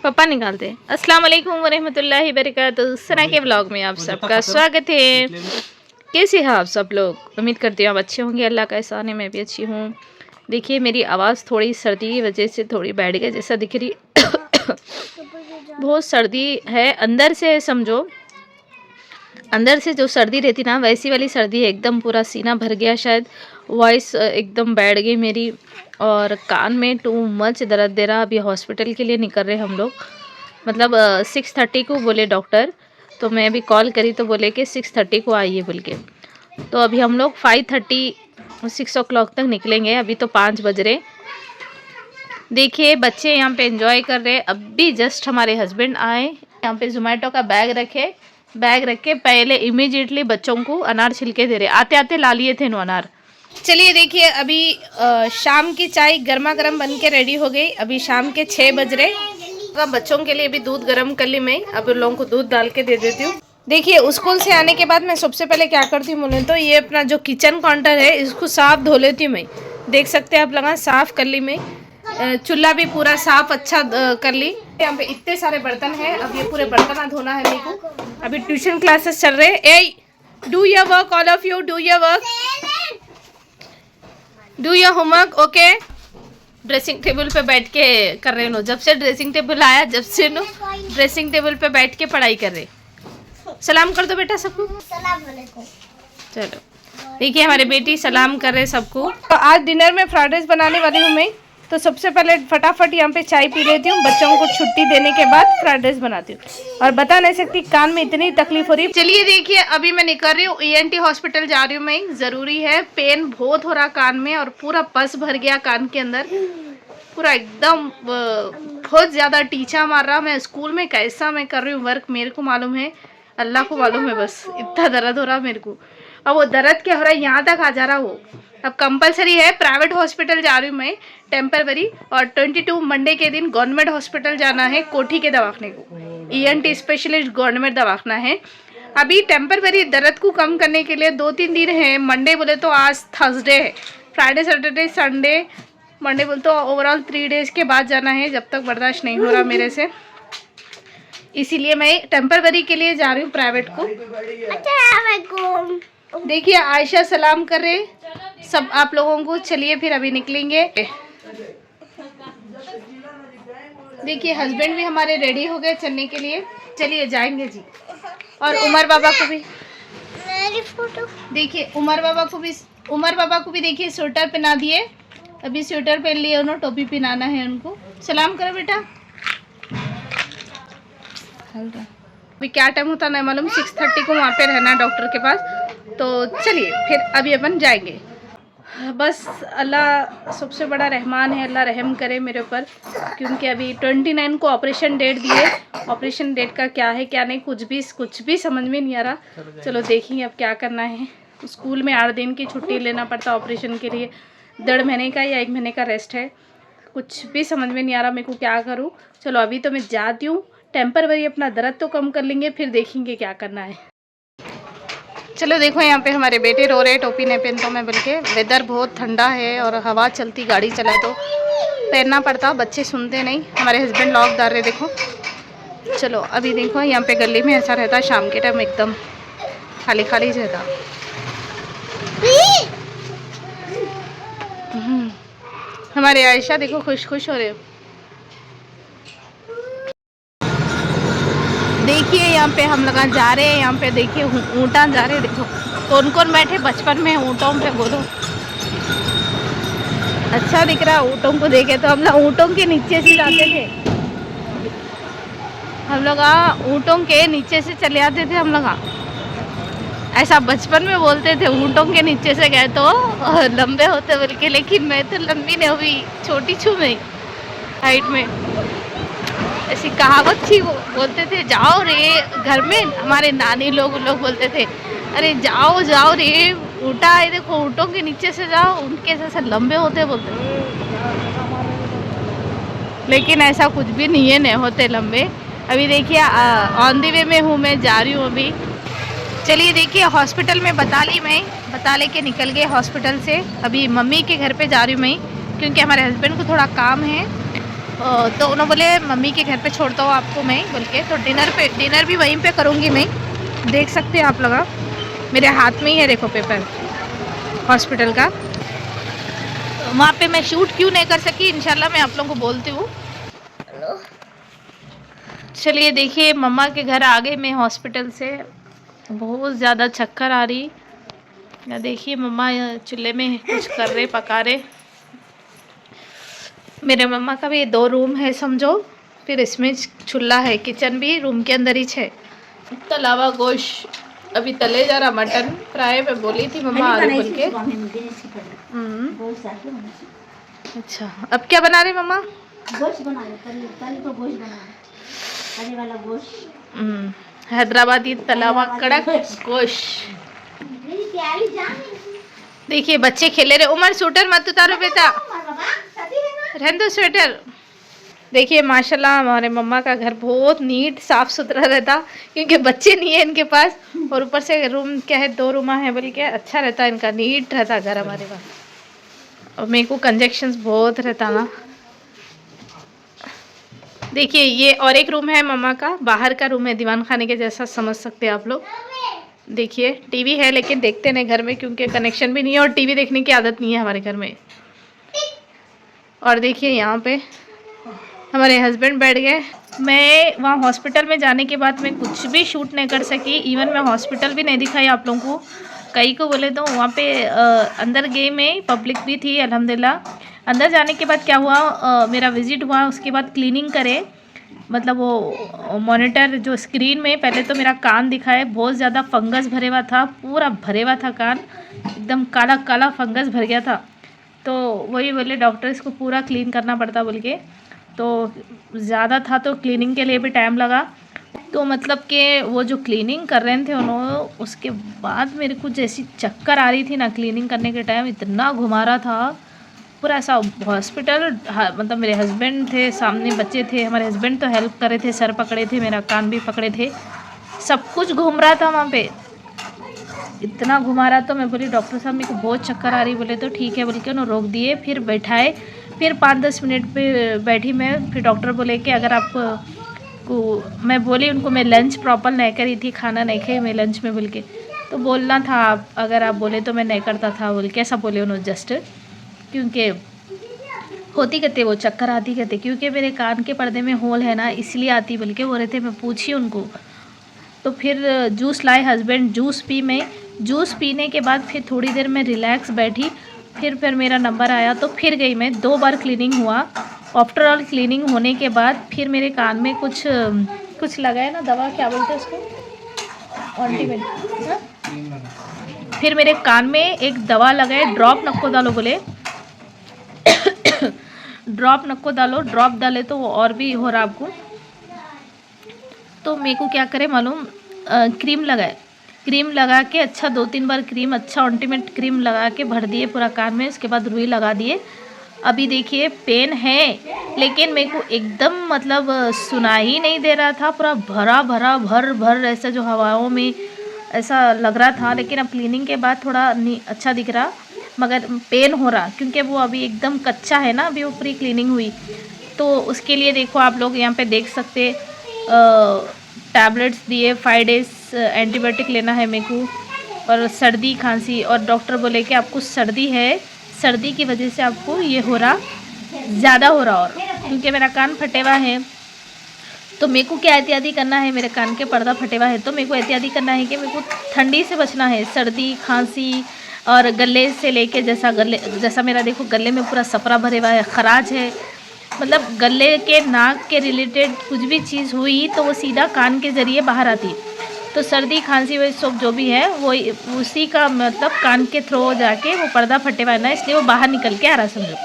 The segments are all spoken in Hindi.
पापा निकालते। अस्सलाम वालेकुम वरहमतुल्लाहि वबरकातुहू। सना के व्लॉग में आप सबका स्वागत है। कैसे हैं आप सब लोग? उम्मीद करती हूँ आप अच्छे होंगे। अल्लाह का एहसान है, मैं भी अच्छी हूँ। देखिए मेरी आवाज़ थोड़ी सर्दी की वजह से थोड़ी बैठ गई जैसा दिख रही। बहुत सर्दी है, अंदर से समझो, अंदर से जो सर्दी रहती ना वैसी वाली सर्दी है। एकदम पूरा सीना भर गया, शायद वॉइस एकदम बैठ गई मेरी। और कान में टू मच दर्द दे रहा। अभी हॉस्पिटल के लिए निकल रहे हम लोग, मतलब 6:30 को बोले डॉक्टर। तो मैं अभी कॉल करी तो बोले कि 6:30 को आइए बोल के। तो अभी हम लोग 5:30 6 o'clock तक निकलेंगे। अभी तो 5 बज रहे। देखिए बच्चे यहाँ पे एंजॉय कर रहे। अभी जस्ट हमारे हस्बैंड आए, यहाँ पे जोमेटो का बैग रखे। बैग रख के पहले इमीडिएटली बच्चों को अनार छिलके दे रहे। आते आते ला लिए थे अनार। चलिए देखिए अभी शाम की चाय गर्मा गर्म बन के रेडी हो गई। अभी शाम के 6 बज रहे। बच्चों के लिए भी दूध गर्म कर ली मैं। अब उन लोगों को दूध डाल के दे देती हूँ। देखिए स्कूल से आने के बाद मैं सबसे पहले क्या करती हूँ बोले तो ये अपना जो किचन काउंटर है इसको साफ धो लेती हूँ मैं। देख सकते हैं आप लगा साफ कर ली मैं। चूल्हा भी पूरा साफ अच्छा कर ली। यहाँ पे इतने सारे बर्तन हैं। अब ये पूरे बर्तन धोना है मेरे को। अभी ट्यूशन क्लासेस चल रहे। ए do your work, all of you do your work, do your homework. Okay, dressing table पे बैठ के कर रहे हो। जब से ड्रेसिंग टेबल आया जब से नो ड्रेसिंग टेबल पे बैठ के पढ़ाई कर रहे। सलाम कर दो बेटा सबको। सलाम वालेकुम। चलो देखिए हमारे बेटी सलाम कर रहे सबको। तो आज डिनर में फ्राइड राइस बनाने वाली हूँ मैं। तो सबसे पहले फटाफट यहाँ पे चाय पी लेती हूँ। बच्चों को छुट्टी देने के बाद फ्राइड राइस बनाती हूँ। और बता नहीं सकती कान में इतनी तकलीफ हो रही है। चलिए देखिए अभी मैं निकल रही हूँ, ENT हॉस्पिटल जा रही हूँ मैं। ज़रूरी है, पेन बहुत हो रहा कान में और पूरा पस भर गया कान के अंदर। पूरा एकदम बहुत ज़्यादा टीचा मार रहा। मैं स्कूल में कैसा मैं कर रही हूँ वर्क मेरे को मालूम है, अल्लाह को मालूम है। बस इतना दर्द हो रहा मेरे को। अब वो दर्द क्या हो रहा है यहाँ तक आ जा रहा वो। अब कंपलसरी है, प्राइवेट हॉस्पिटल जा रही हूँ मैं टेम्परवरी। और 22 मंडे के दिन गवर्नमेंट हॉस्पिटल जाना है, कोठी के दवाखाने को। ENT स्पेशलिस्ट गवर्नमेंट दवाखाना है। अभी टेम्परवरी दर्द को कम करने के लिए 2-3 दिन है। मंडे बोले तो आज थर्सडे है, फ्राइडे सैटरडे संडे मंडे बोले तो ओवरऑल 3 डेज के बाद जाना है। जब तक बर्दाश्त नहीं हो रहा मेरे से, इसीलिए मैं टेम्परवरी के लिए जा रही हूँ प्राइवेट को। देखिए आयशा सलाम कर रहे सब आप लोगों को। चलिए फिर अभी निकलेंगे। देखिए हस्बैंड भी हमारे रेडी हो गए चलने के लिए। चलिए जाएंगे जी। और उमर बाबा को भी देखिए, उमर बाबा को भी देखिए स्वेटर पहना दिए। अभी स्वेटर पहन लिए उन्होंने, टोपी पहनाना है उनको। सलाम करो बेटा। अभी क्या टाइम होता नहीं मालूम, 6:30 को वहाँ पे रहना डॉक्टर के पास। तो चलिए फिर अभी अपन जाएंगे। बस अल्लाह सबसे बड़ा रहमान है, अल्लाह रहम करे मेरे ऊपर। क्योंकि अभी 29 को ऑपरेशन डेट दिए। ऑपरेशन डेट का क्या है क्या नहीं कुछ भी समझ में नहीं आ रहा। चलो देखेंगे अब क्या करना है। स्कूल में 8 दिन की छुट्टी लेना पड़ता ऑपरेशन के लिए। 1.5 महीने का या 1 महीने का रेस्ट है। कुछ भी समझ में नहीं आ रहा मेरे को क्या करूँ। चलो अभी तो मैं जाती हूँ। टेम्परवरी अपना दर्द तो कम कर लेंगे, फिर देखेंगे क्या करना है। चलो देखो यहाँ पे हमारे बेटे रो रहे, टोपी नहीं पहनता मैं बोल के। वेदर बहुत ठंडा है और हवा चलती, गाड़ी चलाए तो पहनना पड़ता। बच्चे सुनते नहीं। हमारे हस्बैंड लॉक डाल रहे देखो। चलो अभी देखो यहाँ पे गली में ऐसा रहता शाम के टाइम, एकदम खाली खाली रहता। हमारे आयशा देखो खुश खुश हो रहे। देखिए यहाँ पे हम लोग जा रहे हैं। यहाँ पे देखिए ऊँटा जा रहे हैं। देखो कौन कौन बैठे बचपन में ऊँटों पे, बोलो। अच्छा दिख रहा ऊँटों को देखे तो। हम लोग ऊँटों के नीचे से जाते थे। हम लोग ऊँटों के नीचे से चले आते थे। हम लोग ऐसा बचपन में बोलते थे, ऊँटों के नीचे से गए तो लंबे होते बोल के। लेकिन मैं तो लंबी नहीं हुई, छोटी छू मैं हाइट में। ऐसी कहावत थी, वो बोलते थे जाओ रे। घर में हमारे नानी लोग बोलते थे, अरे जाओ जाओ रे ऊँटा है देखो, ऊँटों के नीचे से जाओ, उनके जैसे लंबे होते बोलते थे। लेकिन ऐसा कुछ भी नहीं है, नहीं होते लंबे। अभी देखिए ऑन द वे में हूँ मैं, जा रही हूँ अभी। चलिए देखिए हॉस्पिटल में बता ली मैं, बता लेके निकल गए हॉस्पिटल से। अभी मम्मी के घर पे जा रही हूँ मैं। क्योंकि हमारे हस्बैंड को थोड़ा काम है, तो उन्होंने बोले मम्मी के घर पे छोड़ता हूँ आपको मैं बोल के। तो डिनर भी वहीं पे करूँगी मैं। देख सकते हैं आप लोग, मेरे हाथ में ही है देखो पेपर हॉस्पिटल का। वहाँ पे मैं शूट क्यों नहीं कर सकी, इंशाल्लाह मैं आप लोगों को बोलती हूँ। चलिए देखिए, मम्मा के घर आ गए मैं हॉस्पिटल से। बहुत ज़्यादा चक्कर आ रही। या देखिए मम्मा चूल्हे में कुछ कर रहे, पका रहे। मेरे मम्मा का भी 2 रूम है समझो, फिर इसमें चूल्हा है, किचन भी रूम के अंदर ही है। तलावा गोश्त अभी तले जा रहा, मटन फ्राई में बोली थी मम्मा आलू बोल के। अच्छा, अब क्या बना रहे मम्मा? गोश्त बना रहे, तली को गोश्त बना रहे, तली वाला गोश्त। हैदराबादी तलावा कड़क गोश्त। देखिए बच्चे खेले रहे। उमर स्वेटर मत उतारो बेटा, रहने दो स्वेटर। देखिए माशाल्लाह हमारे मम्मा का घर बहुत नीट साफ सुथरा रहता, क्योंकि बच्चे नहीं है इनके पास, और ऊपर से रूम क्या है 2 रूमा है बोल के अच्छा रहता इनका, नीट रहता घर हमारे पास। और मेरे को कंजक्शंस बहुत रहता ना। देखिए ये और एक रूम है मम्मा का, बाहर का रूम है, दीवान खाने के जैसा समझ सकते हैं आप लोग। देखिए टीवी है लेकिन देखते नहीं घर में, क्योंकि कनेक्शन भी नहीं है और टीवी देखने की आदत नहीं है हमारे घर में। और देखिए यहाँ पे हमारे हस्बैंड बैठ गए। मैं वहाँ हॉस्पिटल में जाने के बाद मैं कुछ भी शूट नहीं कर सकी, इवन मैं हॉस्पिटल भी नहीं दिखाई आप लोगों को। कई को बोले तो वहाँ पे अंदर गए में, पब्लिक भी थी अल्हम्दुलिल्लाह। अंदर जाने के बाद क्या हुआ, मेरा विज़िट हुआ, उसके बाद क्लीनिंग करे, मतलब वो मॉनिटर जो स्क्रीन में पहले तो मेरा कान दिखाए, बहुत ज़्यादा फंगस भरे हुआ था, पूरा भरे हुआ था कान, एकदम काला काला फंगस भर गया था। तो वही बोले डॉक्टर इसको पूरा क्लीन करना पड़ता बोल के। तो ज़्यादा था तो क्लीनिंग के लिए भी टाइम लगा। तो मतलब कि वो जो क्लीनिंग कर रहे थे उन्होंने, उसके बाद मेरे को जैसी चक्कर आ रही थी ना क्लीनिंग करने के टाइम, इतना घुमा रहा था पूरा ऐसा हॉस्पिटल। मतलब मेरे हस्बैंड थे सामने, बच्चे थे, हमारे हस्बैंड तो हेल्प कर रहे थे, सर पकड़े थे, मेरा कान भी पकड़े थे, सब कुछ घूम रहा था वहाँ पे, इतना घुमा रहा। तो मैं बोली डॉक्टर साहब मेरे को बहुत चक्कर आ रही, बोले तो ठीक है बोल के उन्होंने रोक दिए, फिर बैठाए, फिर 5-10 मिनट पे बैठी मैं। फिर डॉक्टर बोले कि अगर आप को, मैं बोली उनको मैं लंच प्रॉपर नहीं करी थी, खाना नहीं खाई मैं लंच में बोल के, तो बोलना था आप, अगर आप बोले तो मैं नहीं करता था बोल के, ऐसा बोले उन्होंने जस्ट, क्योंकि होती कहते वो चक्कर आती कहते, क्योंकि मेरे कान के पर्दे में होल है ना इसलिए आती बोल के बोल रहे थे। मैं पूछी उनको, तो फिर जूस लाए हस्बैंड, जूस पी मैं, जूस पीने के बाद फिर थोड़ी देर में रिलैक्स बैठी, फिर मेरा नंबर आया तो फिर गई मैं। 2 बार क्लीनिंग हुआ। आफ्टर ऑल क्लीनिंग होने के बाद फिर मेरे कान में कुछ लगा है ना दवा, क्या बोलते हैं उसको, ऑन्टीमेंट। फिर मेरे कान में एक दवा लगा है, ड्रॉप नको डालो बोले ड्रॉप नको डालो, ड्रॉप डाले तो वो और भी हो रहा आपको। तो मेरे को क्या करे मालूम, क्रीम लगाए, क्रीम लगा के अच्छा 2-3 बार क्रीम, अच्छा ऑन्टीमेंट क्रीम लगा के भर दिए पूरा कान में, उसके बाद रुई लगा दिए। अभी देखिए पेन है लेकिन मेरे को एकदम मतलब सुना ही नहीं दे रहा था, पूरा भरा भरा भर भर ऐसा जो हवाओं में ऐसा लग रहा था। लेकिन अब क्लीनिंग के बाद थोड़ा अच्छा दिख रहा, मगर पेन हो रहा, क्योंकि वो अभी एकदम कच्चा है ना, अभी वो प्री क्लीनिंग हुई। तो उसके लिए देखो आप लोग यहाँ पे देख सकते, टैबलेट्स दिए, 5 डेज़ एंटीबायोटिक लेना है मेरे को, और सर्दी खांसी, और डॉक्टर बोले कि आपको सर्दी है, सर्दी की वजह से आपको ये हो रहा, ज़्यादा हो रहा, और क्योंकि मेरा कान फटे हुआ है तो मेरे को क्या एहतियाती करना है, मेरे कान के पर्दा फटे हुआ है तो मेरे को एहतियाती करना है कि मेरे को ठंडी से बचना है, सर्दी खांसी, और गले से लेके जैसा मेरा देखो गले में पूरा सपरा भरे हुआ है, खराज है, मतलब गले के नाक के रिलेटेड कुछ भी चीज़ हुई तो वो सीधा कान के ज़रिए बाहर आती। तो सर्दी खांसी वही सब जो भी है वो उसी का मतलब कान के थ्रू जाके वो पर्दा फटे हुआ है ना, इसलिए वो बाहर निकल के आ रहा समझो।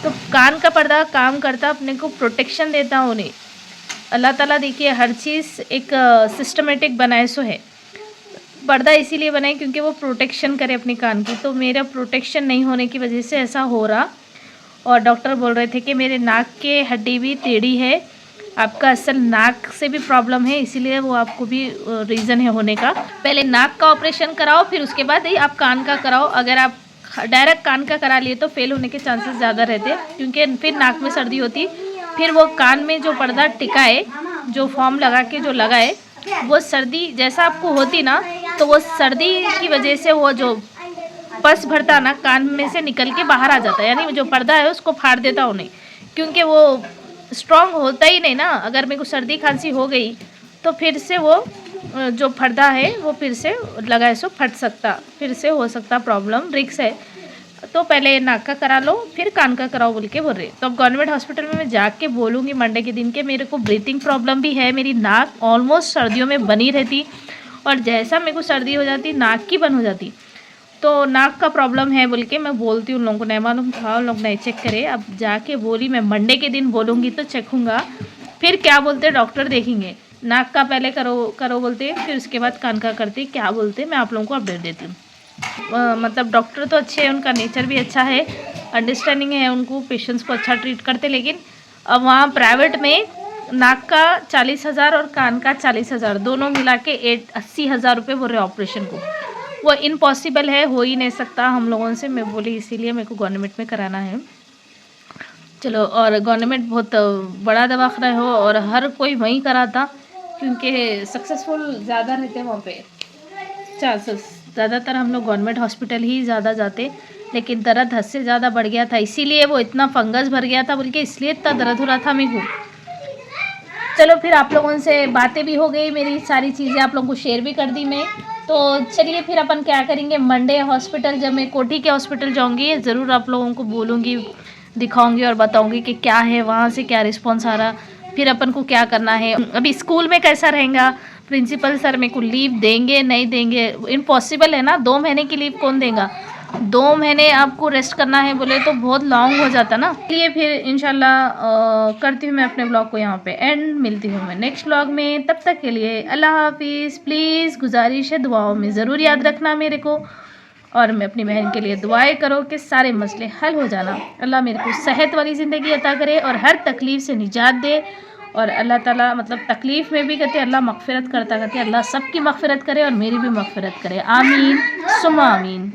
तो कान का पर्दा काम करता, अपने को प्रोटेक्शन देता उन्हें अल्लाह ताला। देखिए हर चीज़ एक सिस्टमेटिक बनाए सो है, पर्दा इसीलिए बनाए क्योंकि वो प्रोटेक्शन करे अपने कान की। तो मेरा प्रोटेक्शन नहीं होने की वजह से ऐसा हो रहा, और डॉक्टर बोल रहे थे कि मेरे नाक के हड्डी भी टेढ़ी है, आपका असल नाक से भी प्रॉब्लम है, इसीलिए वो आपको भी रीज़न है होने का। पहले नाक का ऑपरेशन कराओ, फिर उसके बाद ही आप कान का कराओ। अगर आप डायरेक्ट कान का करा लिए तो फेल होने के चांसेस ज़्यादा रहते हैं, क्योंकि फिर नाक में सर्दी होती, फिर वो कान में जो पर्दा टिकाए, जो फॉर्म लगा के जो लगाए, वो सर्दी जैसा आपको होती ना, तो वो सर्दी की वजह से वो जो पस भरता ना कान में से निकल के बाहर आ जाता है, यानी जो पर्दा है उसको फाड़ देता उन्हें, क्योंकि वो स्ट्रॉन्ग होता ही नहीं ना। अगर मेरे को सर्दी खांसी हो गई तो फिर से वो जो पर्दा है वो फिर से लगाए सो फट सकता, फिर से हो सकता प्रॉब्लम, रिक्स है। तो पहले नाक का करा लो फिर कान का कराओ बोल के बोल रहे। तो अब गवर्नमेंट हॉस्पिटल में मैं जाके बोलूँगी मंडे के दिन के मेरे को ब्रीथिंग प्रॉब्लम भी है, मेरी नाक ऑलमोस्ट सर्दियों में बनी रहती, और जैसा मेरे को सर्दी हो जाती नाक की बंद हो जाती, तो नाक का प्रॉब्लम है बोल के मैं बोलती हूँ उन लोगों को, नहीं मालूम था उन लोग नहीं चेक करे। अब जाके बोली मैं मंडे के दिन बोलूँगी तो चेक होगा, फिर क्या बोलते डॉक्टर देखेंगे। नाक का पहले करो बोलते, फिर उसके बाद कान का करते, क्या बोलते मैं आप लोगों को अपडेट देती हूँ। मतलब डॉक्टर तो अच्छे हैं, उनका नेचर भी अच्छा है, अंडरस्टैंडिंग है उनको, पेशेंट्स को अच्छा ट्रीट करते। लेकिन अब वहाँ प्राइवेट में नाक का 40,000 और कान का 40,000 दोनों मिला के 80,000 रुपये बोल रहे ऑपरेशन को। वो इम्पॉसिबल है, हो ही नहीं सकता हम लोगों से। मैं बोली इसीलिए मेरे को गवर्नमेंट में कराना है। चलो, और गवर्नमेंट बहुत बड़ा दवाखाना हो और हर कोई वहीं कराता, क्योंकि सक्सेसफुल ज़्यादा रहते हैं वहाँ पे चांसेस। ज़्यादातर हम लोग गवर्नमेंट हॉस्पिटल ही ज़्यादा जाते, लेकिन दर्द हद से ज़्यादा बढ़ गया था, इसीलिए वो इतना फंगस भर गया था बोल के, इसलिए इतना दर्द हो रहा था मेरे को। चलो फिर आप लोगों से बातें भी हो गई, मेरी सारी चीज़ें आप लोगों को शेयर भी कर दी मैं। तो चलिए फिर अपन क्या करेंगे, मंडे हॉस्पिटल जब मैं कोठी के हॉस्पिटल जाऊंगी ज़रूर आप लोगों को बोलूँगी, दिखाऊंगी और बताऊंगी कि क्या है वहाँ से, क्या रिस्पॉन्स आ रहा, फिर अपन को क्या करना है। अभी स्कूल में कैसा रहेगा, प्रिंसिपल सर मेरे को लीव देंगे नहीं देंगे, इम्पॉसिबल है ना, 2 महीने की लीव कौन देगा। 2 महीने आपको रेस्ट करना है बोले तो बहुत लॉन्ग हो जाता ना। इसलिए फिर इंशाल्लाह करती हूँ मैं अपने ब्लॉग को यहाँ पे एंड, मिलती हूँ मैं नेक्स्ट ब्लॉग में। तब तक के लिए अल्लाह हाफिज़। प्लीज़ गुजारिश है दुआओं में ज़रूर याद रखना मेरे को, और मैं अपनी बहन के लिए दुआएं करो कि सारे मसले हल हो जाना। अल्लाह मेरे को सेहत वाली ज़िंदगी अता करे और हर तकलीफ़ से निजात दे, और अल्लाह ताला मतलब तकलीफ़ में भी कहते अल्लाह मग़फ़िरत करता, कहते अल्लाह सबकी मग़फ़िरत करे और मेरी भी मग़फ़िरत करे। आमीन सुम्मा आमीन।